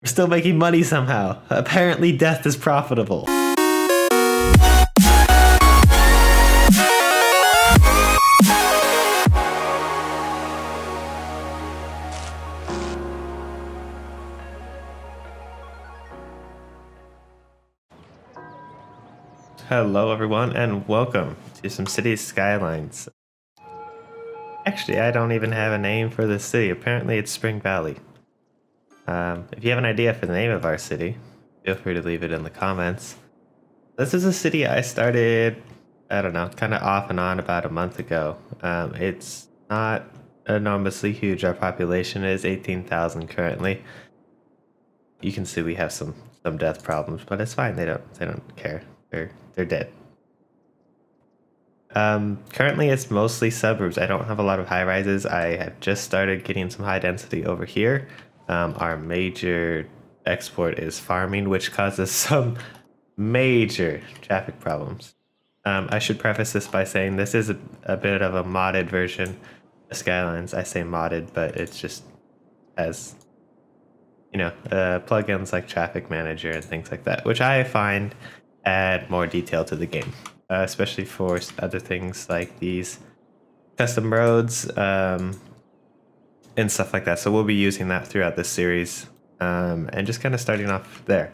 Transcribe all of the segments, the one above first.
We're still making money somehow. Apparently death is profitable. Hello everyone and welcome to some city skylines. Actually, I don't even have a name for this city. Apparently it's Spring Valley. If you have an idea for the name of our city, feel free to leave it in the comments. This is a city I started, I don't know, kind of off and on about a month ago. It's not enormously huge. Our population is 18,000 currently. You can see we have some death problems, but it's fine. They don't care. They're dead. Currently it's mostly suburbs. I don't have a lot of high rises. I have just started getting some high density over here. Our major export is farming, which causes some major traffic problems. I should preface this by saying this is a bit of a modded version of Skylines. I say modded, but it's just as, you know, plugins like Traffic Manager and things like that, which I find add more detail to the game, especially for other things like these custom roads and stuff like that. So we'll be using that throughout this series, and just kind of starting off there.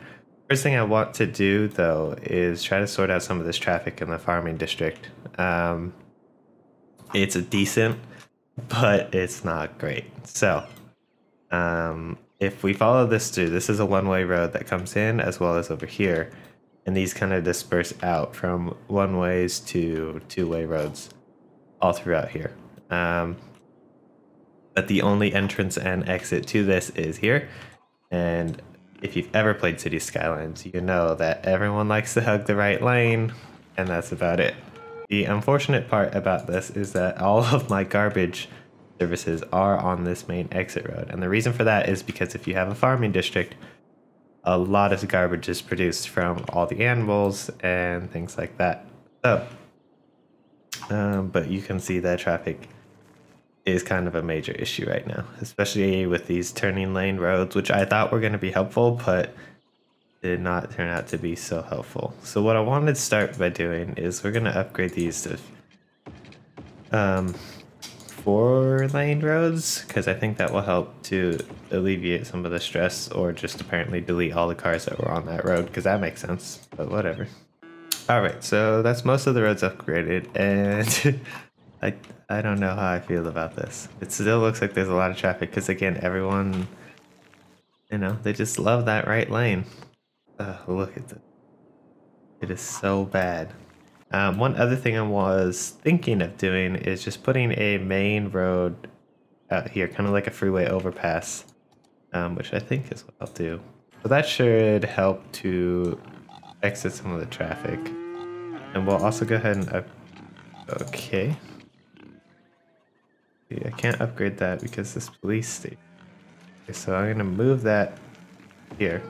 First thing I want to do though is try to sort out some of this traffic in the farming district. It's decent, but it's not great. So if we follow this through, this is a one-way road that comes in as well as over here. And these kind of disperse out from one-ways to two-way roads all throughout here. But the only entrance and exit to this is here. And if you've ever played City Skylines, you know that everyone likes to hug the right lane, and that's about it. The unfortunate part about this is that all of my garbage services are on this main exit road. And the reason for that is because if you have a farming district, a lot of garbage is produced from all the animals and things like that. So, but you can see that traffic is kind of a major issue right now, especially with these turning lane roads, which I thought were going to be helpful, but did not turn out to be so helpful. So what I wanted to start by doing is we're going to upgrade these to 4-lane roads, because I think that will help to alleviate some of the stress, or just apparently delete all the cars that were on that road, because that makes sense, but whatever. Alright, so that's most of the roads upgraded, and I don't know how I feel about this. It still looks like there's a lot of traffic, because again, everyone, you know, they just love that right lane. Look at this. It is so bad. One other thing I was thinking of doing is just putting a main road out here, kind of like a freeway overpass, which I think is what I'll do. So that should help to exit some of the traffic. And we'll also go ahead and okay. I can't upgrade that because this police station. Okay, so I'm gonna move that here.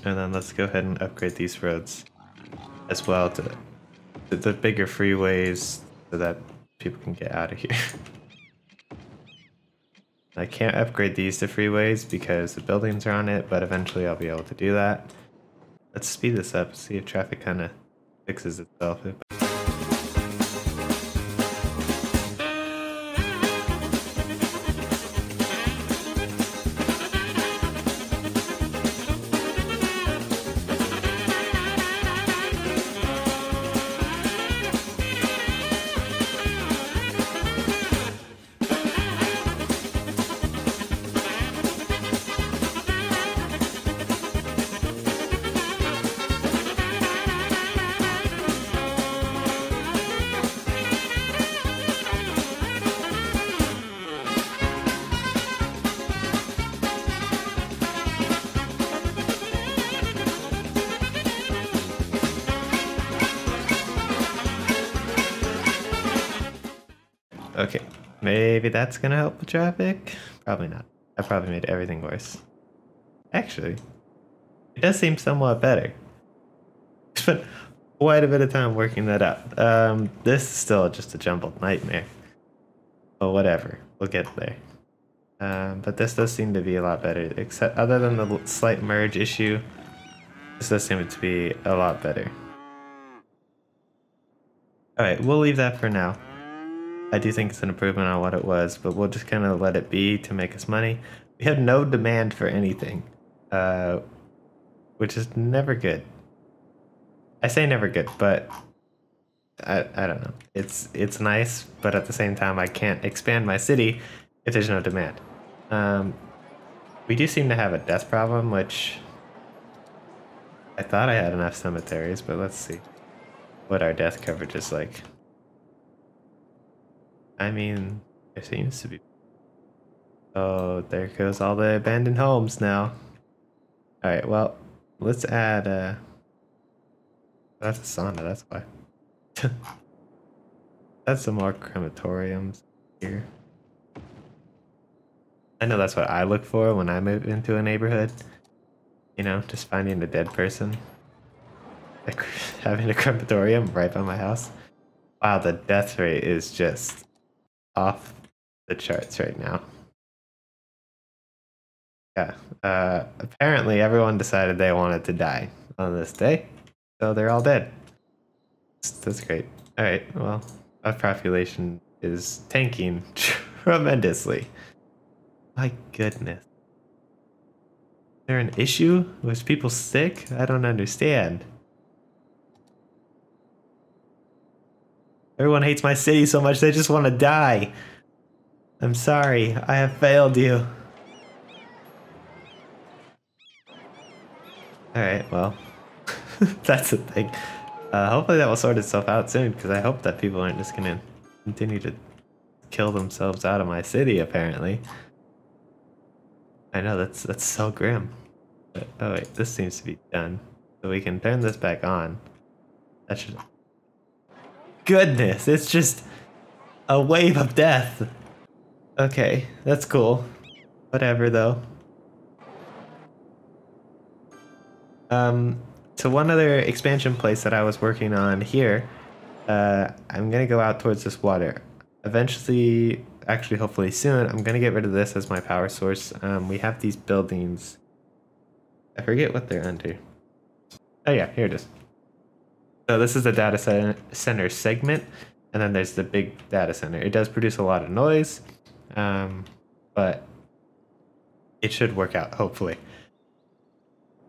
And then let's go ahead and upgrade these roads as well to the bigger freeways so that people can get out of here. I can't upgrade these to freeways because the buildings are on it, but eventually I'll be able to do that. Let's speed this up, see if traffic kind of fixes itself. Okay, maybe that's gonna help with traffic? Probably not. I probably made everything worse. Actually, it does seem somewhat better. Spent quite a bit of time working that out. This is still just a jumbled nightmare. But whatever, we'll get there. But this does seem to be a lot better, except other than the slight merge issue, this does seem to be a lot better. Alright, we'll leave that for now. I do think it's an improvement on what it was, but we'll just kind of let it be to make us money. We have no demand for anything, which is never good. I say never good, but I don't know. It's nice, but at the same time, I can't expand my city if there's no demand. We do seem to have a death problem, which I thought I had enough cemeteries, but let's see what our death coverage is like. I mean, there seems to be. Oh, there goes all the abandoned homes now. Alright, well, let's add that's a sauna, that's why. That's some more crematoriums here. I know that's what I look for when I move into a neighborhood. You know, just finding a dead person. Like having a crematorium right by my house. Wow, the death rate is just off the charts right now. Yeah, apparently everyone decided they wanted to die on this day, so they're all dead. That's great. Alright, well, our population is tanking tremendously. My goodness. Is there an issue? Was people sick? I don't understand. Everyone hates my city so much they just want to die. I'm sorry, I have failed you. Alright, well, that's the thing. Hopefully that will sort itself out soon, because I hope that people aren't just going to continue to kill themselves out of my city, apparently. I know, that's so grim. But, oh wait, this seems to be done. So we can turn this back on. That should... Goodness, it's just a wave of death. Okay, that's cool. Whatever, though. So one other expansion place that I was working on here, I'm gonna go out towards this water. Eventually, actually hopefully soon, I'm gonna get rid of this as my power source. We have these buildings. I forget what they're under. Oh yeah, here it is. So this is the data center segment, and then there's the big data center. It does produce a lot of noise, but it should work out, hopefully,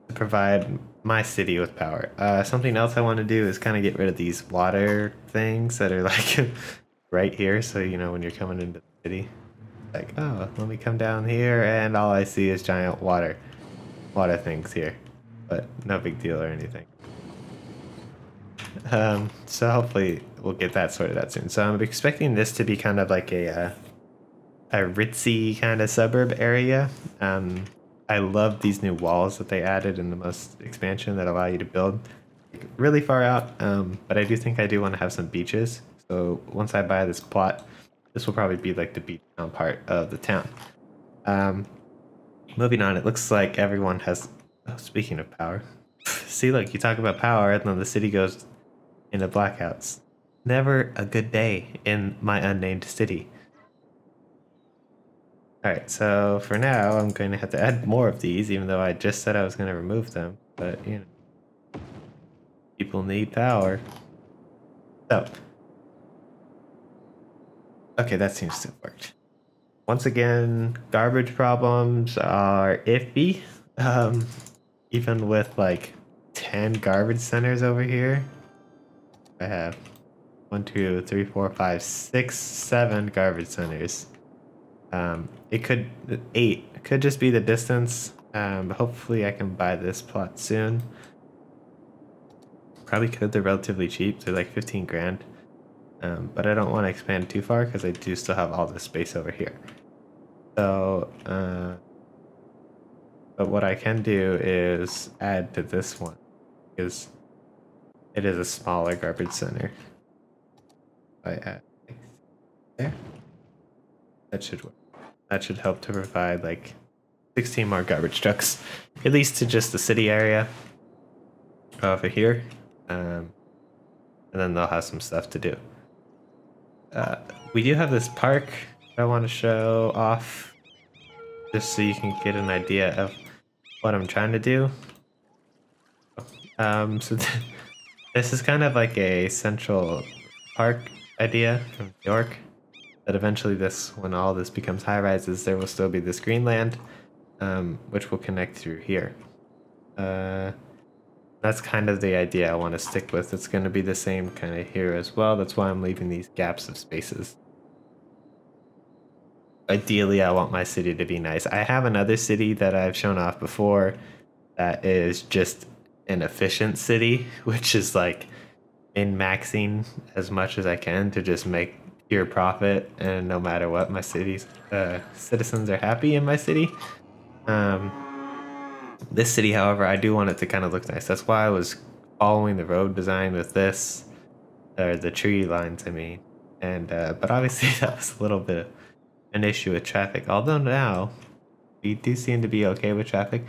to provide my city with power. Something else I want to do is kind of get rid of these water things that are like right here. So, you know, when you're coming into the city, like, oh, let me come down here and all I see is giant water things here, but no big deal or anything. So hopefully we'll get that sorted out soon. So I'm expecting this to be kind of like a ritzy kind of suburb area. I love these new walls that they added in the most expansion that allow you to build really far out. But I do think I do want to have some beaches. So once I buy this plot, this will probably be like the beach town part of the town. Moving on, it looks like everyone has, oh, speaking of power, see, look, you talk about power and then the city goes into blackouts. Never a good day in my unnamed city. Alright, so for now, I'm going to have to add more of these, even though I just said I was going to remove them. But, you know, people need power. So, okay, that seems to have worked. Once again, garbage problems are iffy. Even with like 10 garbage centers over here. I have 1, 2, 3, 4, 5, 6, 7 garbage centers. It could 8. It could just be the distance. But hopefully I can buy this plot soon. Probably could. They're relatively cheap. They're like 15 grand. But I don't want to expand too far because I do still have all this space over here. So, but what I can do is add to this one because it is a smaller garbage center. I add there. That should work. That should help to provide like 16 more garbage trucks, at least to just the city area over here. And then they'll have some stuff to do. We do have this park I want to show off. just so you can get an idea of what I'm trying to do. So this is kind of like a Central Park idea from New York. That eventually when all this becomes high rises, there will still be this greenland, which will connect through here. That's kind of the idea I want to stick with. It's going to be the same kind of here as well. That's why I'm leaving these gaps of spaces. Ideally, I want my city to be nice. I have another city that I've shown off before that is just an efficient city, which is like min-maxing as much as I can to just make pure profit, and no matter what, my city's citizens are happy in my city. This city, however, I do want it to kind of look nice. That's why I was following the road design with this, or the tree lines, I mean. And but obviously that was a little bit an issue with traffic. Although now we do seem to be okay with traffic.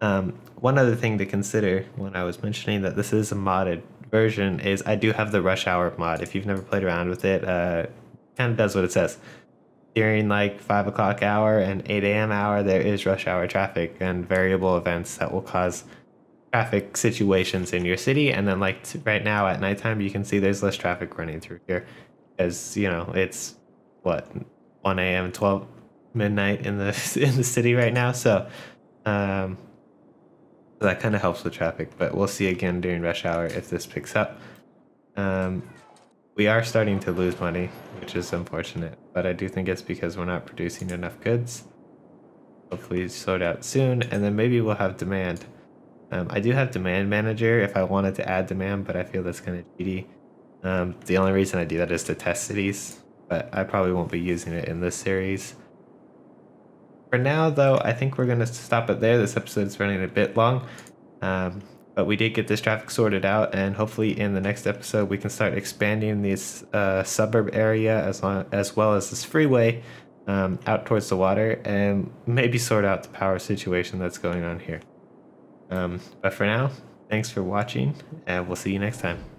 One other thing to consider when I was mentioning that this is a modded version is I do have the rush hour mod. If you've never played around with it, kind of does what it says. During like 5 o'clock hour and 8 a.m. hour, there is rush hour traffic and variable events that will cause traffic situations in your city. And then like right now at nighttime, you can see there's less traffic running through here because, you know, it's what, 1 a.m., 12 midnight in the city right now. So that kind of helps with traffic, but we'll see again during rush hour if this picks up. We are starting to lose money, which is unfortunate, but I do think it's because we're not producing enough goods. Hopefully sort out soon, and then maybe we'll have demand. I do have demand manager if I wanted to add demand, but I feel that's kind of cheaty. The only reason I do that is to test cities, but I probably won't be using it in this series. For now, though, I think we're going to stop it there. This episode is running a bit long. But we did get this traffic sorted out, and hopefully in the next episode we can start expanding this suburb area as well as this freeway out towards the water, and maybe sort out the power situation that's going on here. But for now, thanks for watching, and we'll see you next time.